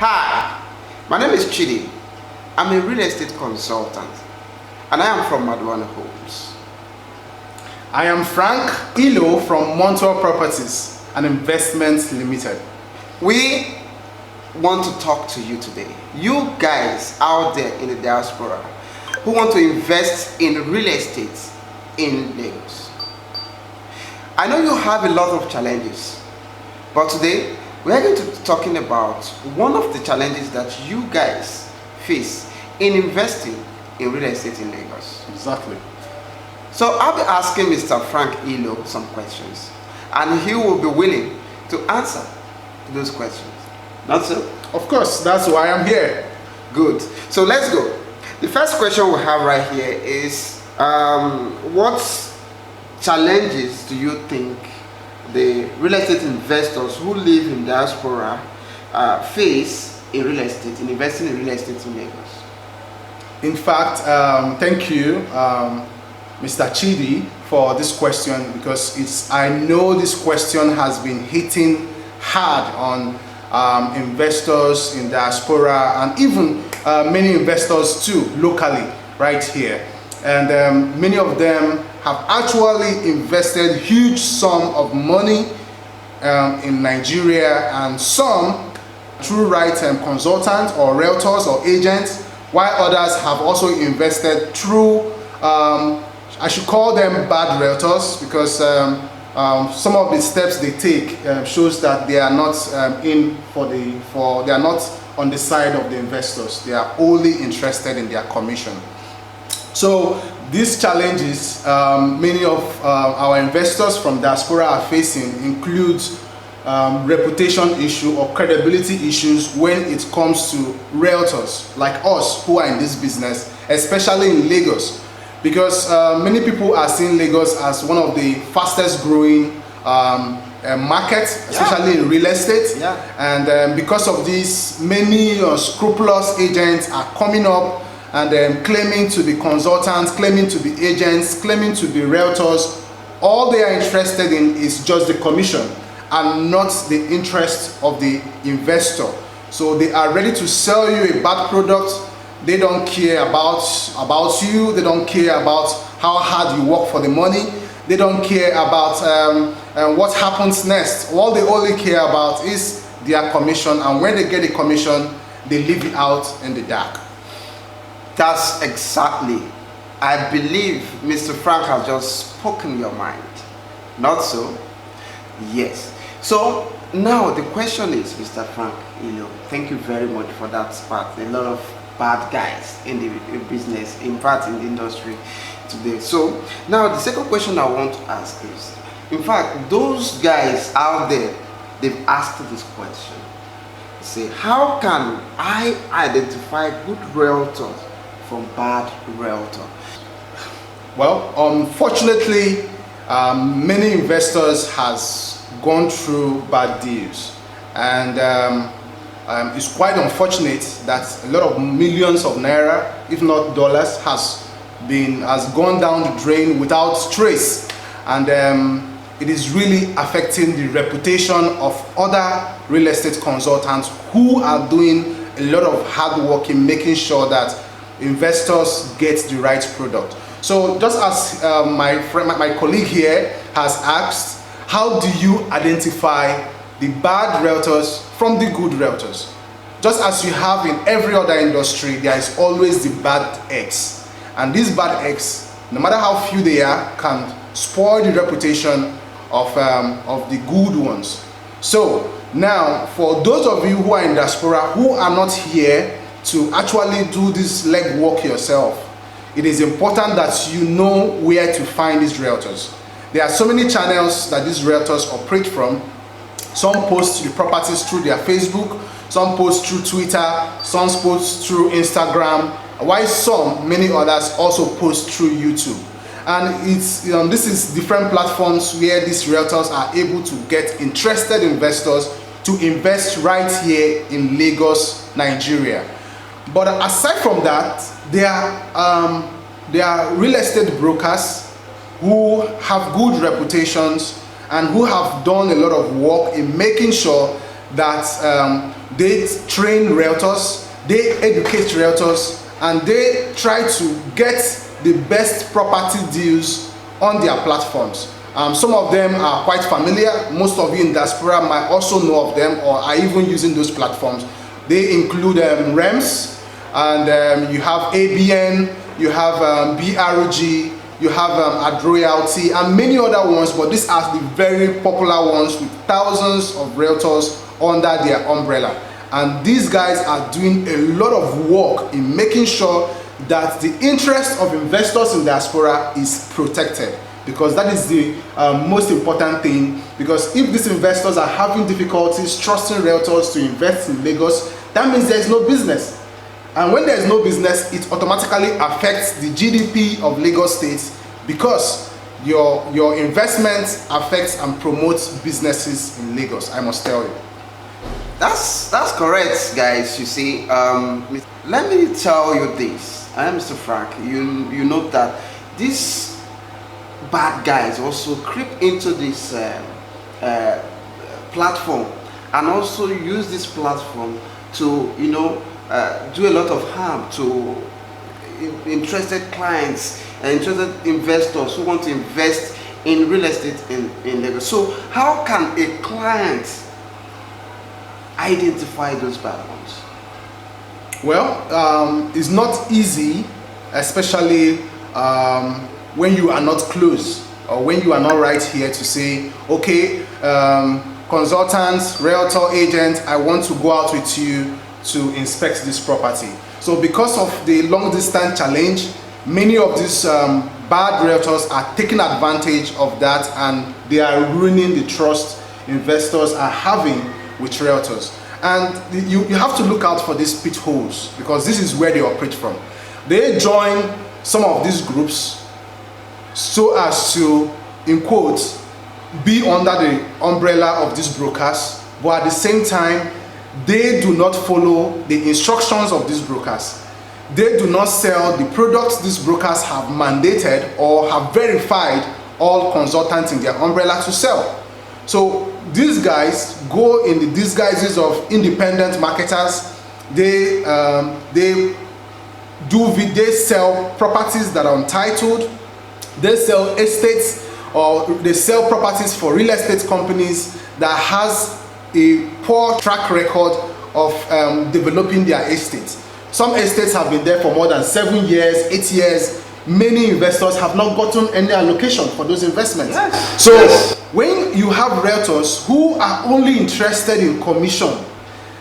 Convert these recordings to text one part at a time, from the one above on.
Hi, my name is Chidi. I'm a real estate consultant and I am from Madwana Homes. I am Frank Ilo from Montour Properties and Investments Limited. We want to talk to you today, you guys out there in the diaspora who want to invest in real estate in Lagos. I know you have a lot of challenges, but today we are going to be talking about one of the challenges that you guys face in investing in real estate in Lagos. Exactly. So I'll be asking Mr. Frank Ilo some questions and he will be willing to answer those questions. Not so? Of course, that's why I'm here. Good. So let's go. The first question we have right here is what challenges do you think the real estate investors who live in diaspora face in real estate, in investing in real estate in Lagos? In fact, thank you, Mr. Chidi, for this question, because I know this question has been hitting hard on investors in diaspora and even many investors too locally right here, and many of them have actually invested huge sum of money in Nigeria, and some through consultants or realtors or agents, while others have also invested through I should call them bad realtors, because some of the steps they take shows that they are not they are not on the side of the investors. They are only interested in their commission. So these challenges many of our investors from diaspora are facing includes reputation issue or credibility issues when it comes to realtors like us who are in this business, especially in Lagos, because many people are seeing Lagos as one of the fastest growing markets, especially in real estate. And because of this, many scrupulous agents are coming up and claiming to be consultants, claiming to be agents, claiming to be realtors. All they are interested in is just the commission and not the interest of the investor. So they are ready to sell you a bad product. They don't care about you. They don't care about how hard you work for the money. They don't care about what happens next. All they only care about is their commission, and when they get the commission, they leave it out in the dark. That's exactly. I believe Mr. Frank has just spoken your mind. Not so? Yes. So now the question is, Mr. Frank, thank you very much for that part. A lot of bad guys in the business, in fact in the industry today. So now the second question I want to ask is, in fact, those guys out there, they've asked this question. They say, how can I identify good realtors from bad realtor? Well, unfortunately, many investors has gone through bad deals, and it's quite unfortunate that a lot of millions of naira, if not dollars, has gone down the drain without trace, and it is really affecting the reputation of other real estate consultants who are doing a lot of hard work in making sure that investors get the right product. So just as my colleague here has asked, how do you identify the bad realtors from the good realtors? Just as you have in every other industry, there is always the bad eggs, and these bad eggs, no matter how few they are, can spoil the reputation of the good ones. So now, for those of you who are in diaspora who are not here to actually do this legwork yourself, it is important that you know where to find these realtors. There are so many channels that these realtors operate from. Some post the properties through their Facebook, some post through Twitter, some post through Instagram, while many others also post through YouTube. And this is different platforms where these realtors are able to get interested investors to invest right here in Lagos, Nigeria. But aside from that, there are real estate brokers who have good reputations and who have done a lot of work in making sure that they train realtors, they educate realtors, and they try to get the best property deals on their platforms. Some of them are quite familiar. Most of you in diaspora might also know of them or are even using those platforms. They include REMS, and you have ABN, you have BRG, you have Ad Royalty, and many other ones, but these are the very popular ones with thousands of realtors under their umbrella. And these guys are doing a lot of work in making sure that the interest of investors in diaspora is protected, because that is the most important thing. Because if these investors are having difficulties trusting realtors to invest in Lagos, that means there is no business. And when there is no business, it automatically affects the GDP of Lagos State, because your investment affects and promotes businesses in Lagos, I must tell you. That's correct, guys. You see, let me tell you this. I am Mr. Frank. You know that these bad guys also creep into this platform and also use this platform to, you know, do a lot of harm to interested clients and interested investors who want to invest in real estate in Lagos. So how can a client identify those bad ones? Well, it's not easy, especially when you are not close, or when you are not right here to say, okay, consultants, realtor agent, I want to go out with you to inspect this property. So because of the long distance challenge, many of these bad realtors are taking advantage of that, and they are ruining the trust investors are having with realtors. And you have to look out for these pitfalls, because this is where they operate from. They join some of these groups so as to, in quotes, be under the umbrella of these brokers, but at the same time, they do not follow the instructions of these brokers. They do not sell the products these brokers have mandated or have verified all consultants in their umbrella to sell. So these guys go in the disguises of independent marketers. They sell properties that are untitled. They sell estates, or they sell properties for real estate companies that has a poor track record of developing their estates. Some estates have been there for more than 7 years, 8 years. Many investors have not gotten any allocation for those investments. Yes. So when you have realtors who are only interested in commission,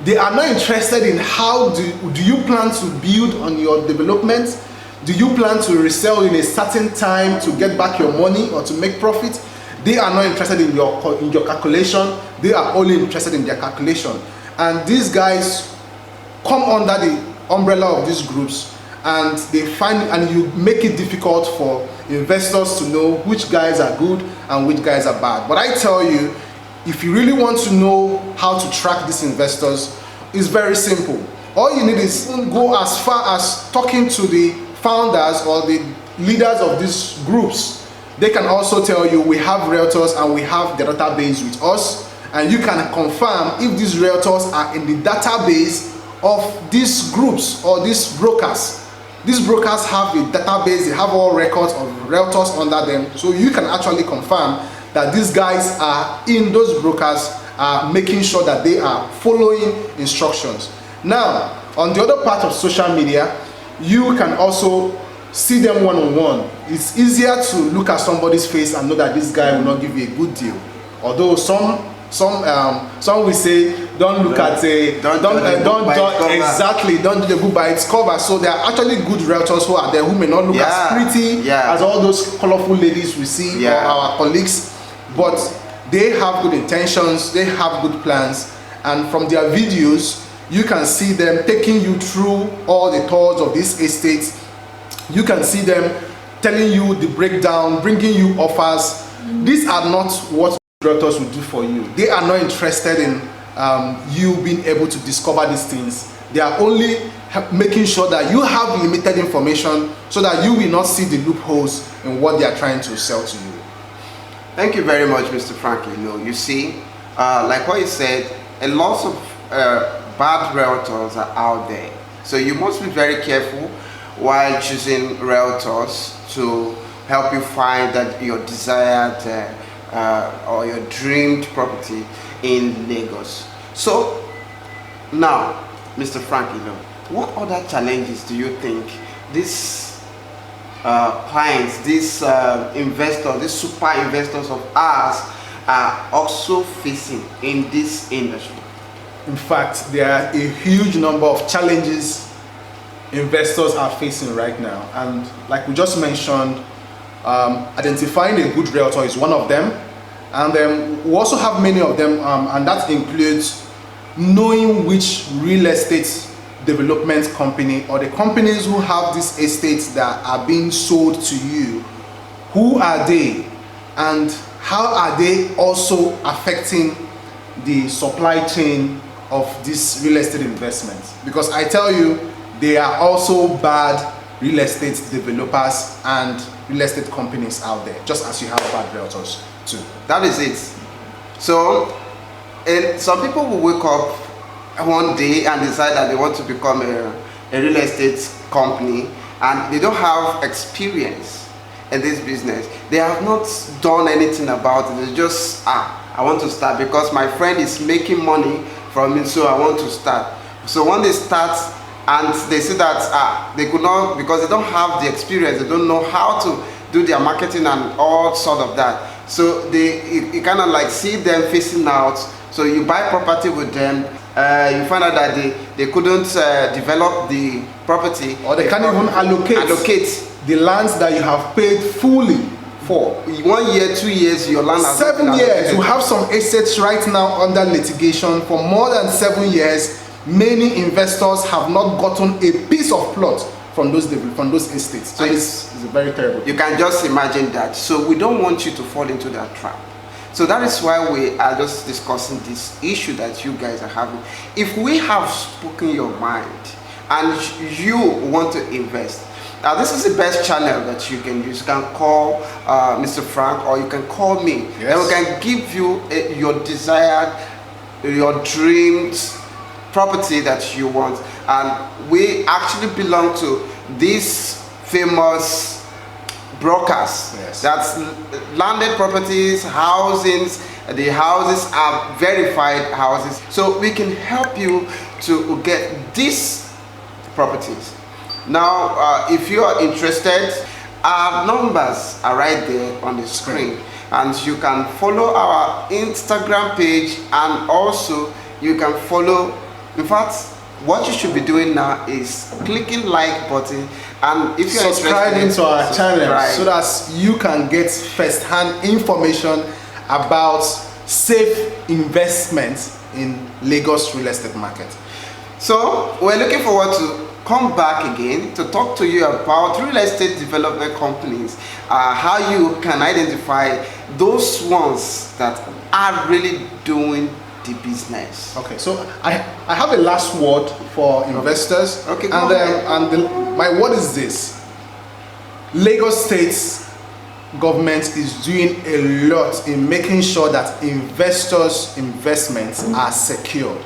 they are not interested in how do you plan to build on your development? Do you plan to resell in a certain time to get back your money or to make profit? They are not interested in your calculation. They are only interested in their calculation. And these guys come under the umbrella of these groups, and they find, and you make it difficult for investors to know which guys are good and which guys are bad. But I tell you, if you really want to know how to track these investors, it's very simple. All you need is go as far as talking to the founders or the leaders of these groups. They can also tell you, we have realtors and we have the database with us, and you can confirm if these realtors are in the database of these groups or these brokers. These brokers have a database, they have all records of realtors under them, so you can actually confirm that these guys are in those brokers, making sure that they are following instructions. Now, on the other part of social media, you can also see them one-on-one. It's easier to look at somebody's face and know that this guy will not give you a good deal. Although some will say, don't look at a don't do the book by its cover. So there are actually good realtors who are there who may not look as pretty as all those colorful ladies we see or our colleagues, but they have good intentions, they have good plans, and from their videos you can see them taking you through all the tours of these estates. You can see them telling you the breakdown, bringing you offers. These are not what realtors will do for you. They are not interested in you being able to discover these things. They are only making sure that you have limited information so that you will not see the loopholes in what they are trying to sell to you. Thank you very much, Mr. Frank. You see, like what you said, a lot of bad realtors are out there. So you must be very careful while choosing realtors to help you find that your desired or your dreamed property in Lagos. So now, Mr. Frank, what other challenges do you think these clients, these investors, these super investors of ours are also facing in this industry? In fact, there are a huge number of challenges investors are facing right now, and like we just mentioned, identifying a good realtor is one of them, and then we also have many of them, and that includes knowing which real estate development company or the companies who have these estates that are being sold to you, who are they and how are they also affecting the supply chain of this real estate investments. Because I tell you, there are also bad real estate developers and real estate companies out there, just as you have bad realtors too. That is it. So some people will wake up one day and decide that they want to become a real estate company, and they don't have experience in this business. They have not done anything about it. They just, I want to start because my friend is making money from it, so I want to start. So when they start and they see that they could not, because they don't have the experience, they don't know how to do their marketing and all sort of that. So you kind of like see them facing out. So you buy property with them, you find out that they couldn't develop the property, or they can't even allocate the lands that you have paid fully for. 1 year, 2 years, your land has 7 years. We have some assets right now under litigation for more than 7 years. Many investors have not gotten a piece of plot from those estates. So it's very terrible. You can just imagine that. So we don't want you to fall into that trap. So that is why we are just discussing this issue that you guys are having. If we have spoken your mind and you want to invest, now this is the best channel that you can use. You can call Mr. Frank, or you can call me. Yes. And we can give you your desired, your dreams property that you want. And we actually belong to these famous brokers. Yes. That's landed properties, housings. The houses are verified houses, so we can help you to get these properties. Now if you are interested, our numbers are right there on the screen, and you can follow our Instagram page, and also you can follow, in fact, what you should be doing now is clicking like button, and if you're subscribing to our channel, so that you can get first-hand information about safe investments in Lagos real estate market. So we're looking forward to come back again to talk to you about real estate development companies, how you can identify those ones that are really doing the business. Okay, so I have a last word for investors. Okay, my word is this: Lagos State's government is doing a lot in making sure that investors' investments are secured.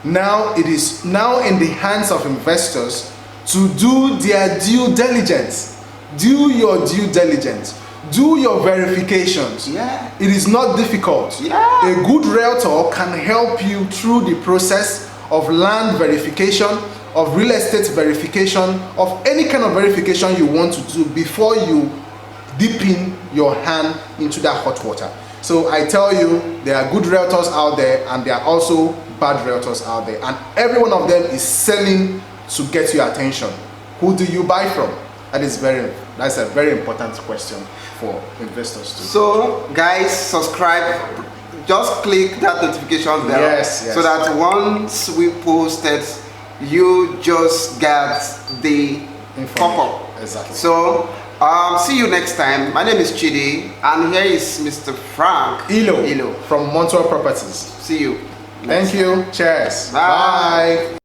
Now it is now in the hands of investors to do their due diligence. Do your due diligence. Do your verifications. Yeah. It is not difficult. Yeah. A good realtor can help you through the process of land verification, of real estate verification, of any kind of verification you want to do before you dip in your hand into that hot water. So I tell you, there are good realtors out there, and there are also bad realtors out there, and every one of them is selling to get your attention. Who do you buy from? That's a very important question for investors too. So guys, subscribe, just click that notification bell. Yes. So that once we posted, you just get the pop-up. Exactly. So see you next time. My name is Chidi, and here is Mr. Frank Ilo from Montour Properties. See you. Thank you. Cheers. Bye. Bye.